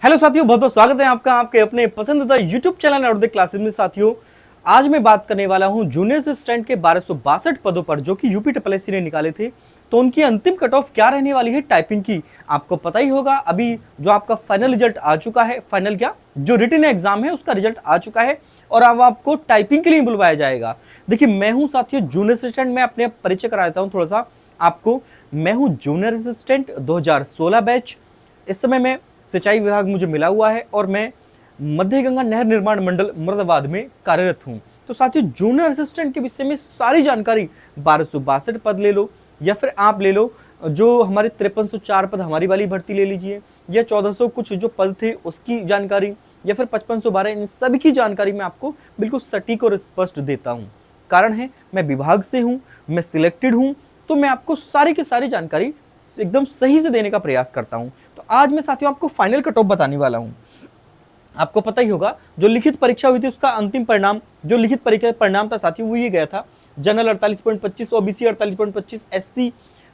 Hello साथियों, बहुत बहुत स्वागत है आपका आपके अपने पसंदीदा यूट्यूब चैनल और क्लासेस में। साथियों, आज मैं बात करने वाला हूं जूनियर असिस्टेंट के 1262 पदों पर जो कि यूपी ट्रिपल ने निकाले थे। तो उनकी अंतिम कट ऑफ क्या रहने वाली है टाइपिंग की, आपको पता ही होगा। अभी जो आपका फाइनल रिजल्ट आ चुका है, फाइनल क्या जो रिटन एग्जाम है उसका रिजल्ट आ चुका है और अब आपको टाइपिंग के लिए बुलवाया जाएगा। देखिए, मैं हूं साथियों जूनियर असिस्टेंट। मैं अपने परिचय करा देता हूं थोड़ा सा आपको। मैं हूं जूनियर असिस्टेंट 2016 बैच। इस समय मैं सिंचाई विभाग मुझे मिला हुआ है और मैं मध्य गंगा नहर निर्माण मंडल मुरादाबाद में कार्यरत हूं। तो साथियों, जूनियर असिस्टेंट के विषय में सारी जानकारी 1262 पद ले लो या फिर आप ले लो जो हमारे 5304 पद हमारी वाली भर्ती ले लीजिए, या 1400 कुछ जो पद थे उसकी जानकारी, या फिर 5512, इन सभी की जानकारी मैं आपको बिल्कुल सटीक और स्पष्ट देता हूं। कारण है मैं विभाग से हूं, मैं सिलेक्टेड हूं, तो मैं आपको सारी की सारी जानकारी एकदम सही से देने का प्रयास करता हूं। तो आज मैं साथियों आपको फाइनल कट ऑफ बताने वाला हूं। आपको पता ही होगा जो लिखित परीक्षा हुई थी उसका अंतिम परिणाम, जो लिखित परीक्षा परिणाम था साथियों वो ये गया था। General 48.25, OBC 48.25, SC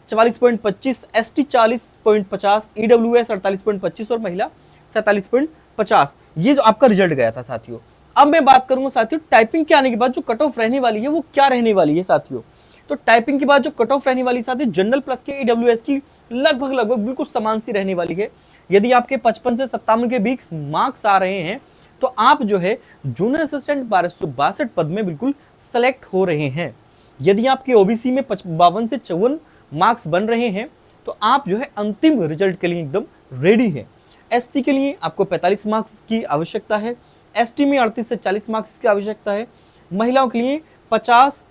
44.25, ST 40.50, EWS 48.25 और महिला 47.50। ये जो आपका रिजल्ट गया था साथियों। अब मैं बात करूंगा साथियों टाइपिंग के आने के बाद जो कट ऑफ रहने वाली है वो क्या रहने वाली है साथियों। तो टाइपिंग के बाद जो कट ऑफ रहने वाली साथियों जनरल प्लस के ईडब्ल्यूएस की लगभग बिल्कुल समान सी रहने वाली है। यदि आपके 55 से 57 के बीच मार्क्स आ रहे हैं तो आप जो है जूनियर असिस्टेंट 1262 पद में बिल्कुल सेलेक्ट हो रहे हैं। यदि आपके ओबीसी में 52 से 54 मार्क्स बन रहे हैं तो आप जो है अंतिम रिजल्ट के लिए एकदम रेडी है। एससी के लिए आपको 45 मार्क्स की आवश्यकता है, एसटी में 38 से 40 मार्क्स की आवश्यकता है, महिलाओं के लिए 50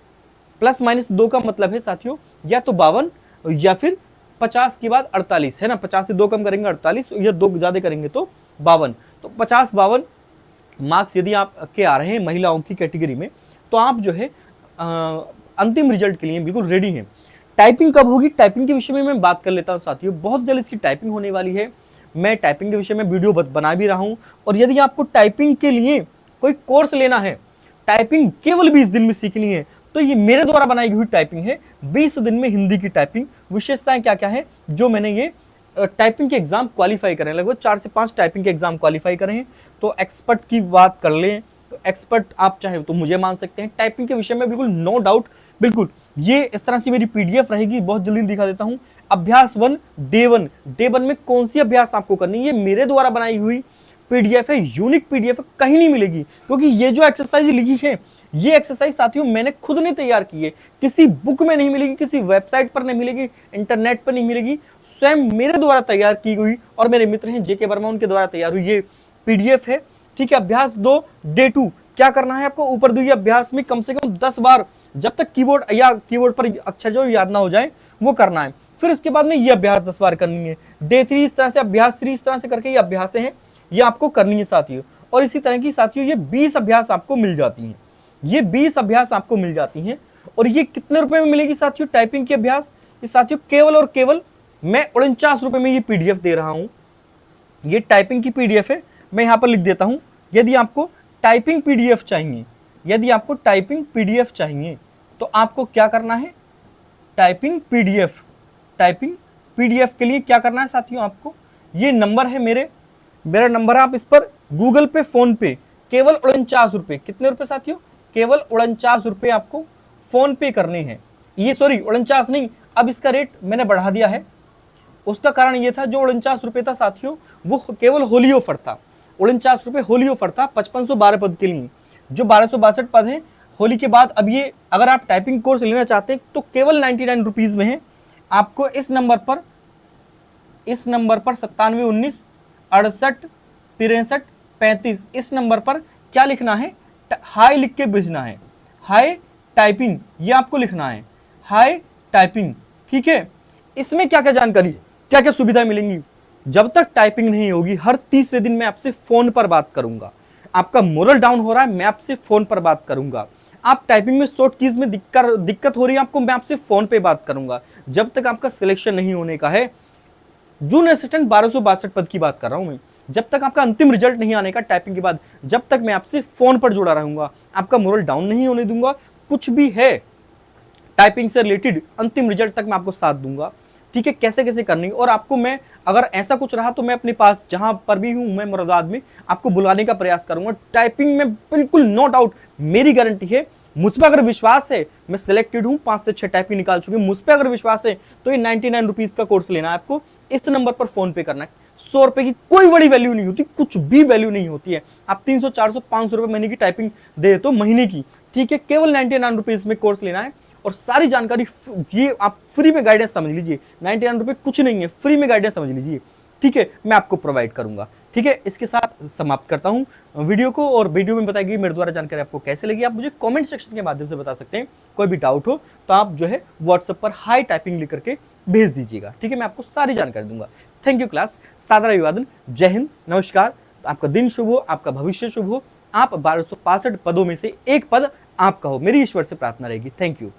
+- 2 का मतलब है साथियों या तो 52 या फिर 50 के बाद 48 है ना। 50 से 2 कम करेंगे 48, या 2 ज्यादा करेंगे तो 52। तो 50-52 मार्क्स यदि आप के आ रहे हैं महिलाओं की कैटेगरी में तो आप जो है अंतिम रिजल्ट के लिए बिल्कुल रेडी हैं। टाइपिंग कब होगी, टाइपिंग के विषय में मैं बात कर लेता हूं साथियों। बहुत जल्द इसकी टाइपिंग होने वाली है। मैं टाइपिंग के विषय में वीडियो बना भी रहा हूं। और यदि आपको टाइपिंग के लिए कोई कोर्स लेना है, टाइपिंग केवल 20 दिन में सीखनी है, तो ये मेरे द्वारा बनाई हुई टाइपिंग है। 20 दिन में हिंदी की टाइपिंग। विशेषताएं क्या क्या है जो मैंने ये टाइपिंग के एग्जाम क्वालिफाई करें, लगभग 4 से 5 टाइपिंग के एग्जाम क्वालिफाई करें हैं। तो एक्सपर्ट की बात कर लें तो एक्सपर्ट आप चाहे तो मुझे मान सकते हैं टाइपिंग के विषय में, बिल्कुल नो डाउट। बिल्कुल ये इस तरह से मेरी पीडीएफ रहेगी, बहुत जल्दी दिखा देता हूं। अभ्यास 1 डे 1 में कौन सी अभ्यास आपको करनी है, ये मेरे द्वारा बनाई हुई पीडीएफ है, यूनिक पीडीएफ है, कहीं नहीं मिलेगी। क्योंकि ये जो एक्सरसाइज लिखी है ये एक्सरसाइज साथियों मैंने खुद ने तैयार की है, किसी बुक में नहीं मिलेगी, किसी वेबसाइट पर नहीं मिलेगी, इंटरनेट पर नहीं मिलेगी। स्वयं मेरे द्वारा तैयार की हुई और मेरे मित्र हैं जेके वर्मा, उनके द्वारा तैयार हुई ये पीडीएफ है। ठीक है, अभ्यास 2 डे 2 क्या करना है आपको, ऊपर दिए अभ्यास में कम से कम 10 बार, जब तक कीबोर्ड पर अक्षर जो याद ना हो जाए वो करना है। फिर उसके बाद में ये अभ्यास 10 बार करनी है। डे 3 इस तरह से, अभ्यास 3 इस तरह से करके ये अभ्यास हैं, ये आपको करनी है साथियों। और इसी तरह की साथियों ये 20 अभ्यास आपको मिल जाती हैं, ये 20 अभ्यास आपको मिल जाती हैं। और ये कितने रुपए में मिलेगी साथियों टाइपिंग की अभ्यास, ये साथियों केवल और केवल मैं 49 रुपए में ये पीडीएफ दे रहा हूं। ये टाइपिंग की पीडीएफ है, मैं यहां पर लिख देता हूं। यदि आपको टाइपिंग पीडीएफ चाहिए, यदि आपको टाइपिंग पीडीएफ चाहिए तो आपको क्या करना है, टाइपिंग पीडीएफ के लिए क्या करना है साथियों, आपको ये नंबर है मेरा नंबर है, आप इस पर गूगल पे, फोन पे केवल 49 रुपए, कितने रुपए साथियों, केवल 49 रुपए आपको फोन पे करने हैं। ये सॉरी 49 नहीं, अब इसका रेट मैंने बढ़ा दिया है। उसका कारण ये था जो 49 रुपए था साथियों वो केवल होली ऑफर था। 49 रुपए होली ऑफर था 5512 पद के लिए। जो 1262 पद हैं होली के बाद, अब ये अगर आप टाइपिंग कोर्स लेना चाहते हैं तो केवल 99 रुपीज में है। आपको इस नंबर पर 9719 68 63 35 इस नंबर पर क्या लिखना है, हाय लिख के भेजना है, हाय टाइपिंग, ये आपको लिखना है, हाय टाइपिंग। ठीक है, इसमें क्या क्या जानकारी, क्या क्या सुविधाएं मिलेंगी। जब तक टाइपिंग नहीं होगी हर तीसरे दिन मैं आपसे फोन पर बात करूंगा। आपका मोरल डाउन हो रहा है, मैं आपसे फोन पर बात करूंगा। आप टाइपिंग में शॉर्ट कीज में दिक्कत हो रही है आपको, मैं आपसे फोन पे बात करूंगा। जब तक आपका सिलेक्शन नहीं होने का है, जूनियर असिस्टेंट 1262 पद की बात कर रहा हूं मैं, जब तक आपका अंतिम रिजल्ट नहीं आने का टाइपिंग के बाद, जब तक मैं आपसे फोन पर जुड़ा रहूंगा, आपका मोरल डाउन नहीं होने दूंगा। कुछ भी है टाइपिंग से रिलेटेड अंतिम रिजल्ट तक मैं आपको साथ दूंगा। ठीक है, कैसे कैसे करनी है। और आपको मैं अगर ऐसा कुछ रहा तो मैं अपने पास जहां पर भी हूं मैं मुरादाबाद में आपको बुलाने का प्रयास करूंगा। टाइपिंग में बिल्कुल नो डाउट मेरी गारंटी है। मुझ पर अगर विश्वास है, मैं सिलेक्टेड हूं, 5 से 6 टाइपिंग निकाल चुके, मुझ पर अगर विश्वास है तो ये 99 रुपीज का कोर्स लेना है आपको। इस नंबर पर फोन पे करना है। 100 रुपए की कोई बड़ी वैल्यू नहीं होती, कुछ भी वैल्यू नहीं होती है। आप 300 400 500 रुपए महीने की टाइपिंग दे तो महीने की, ठीक है, केवल 99 रुपीज में कोर्स लेना है। और सारी जानकारी ये आप फ्री में गाइडेंस समझ लीजिए, 99 रुपए कुछ नहीं है, फ्री में गाइडेंस समझ लीजिए, ठीक है, मैं आपको प्रोवाइड करूंगा। ठीक है, इसके साथ समाप्त करता हूं वीडियो को। और वीडियो में बताई गई मेरे द्वारा जानकारी आपको कैसे लगी, आप मुझे कमेंट सेक्शन के माध्यम से बता सकते हैं। कोई भी डाउट हो तो आप जो है व्हाट्सएप पर हाई टाइपिंग लिख करके भेज दीजिएगा, ठीक है, मैं आपको सारी जानकारी दूंगा। थैंक यू क्लास, सादर अभिवादन, जय हिंद, नमस्कार। आपका दिन शुभ हो, आपका भविष्य शुभ हो, आप 1265 पदों में से एक पद आपका हो, मेरी ईश्वर से प्रार्थना रहेगी। Thank you.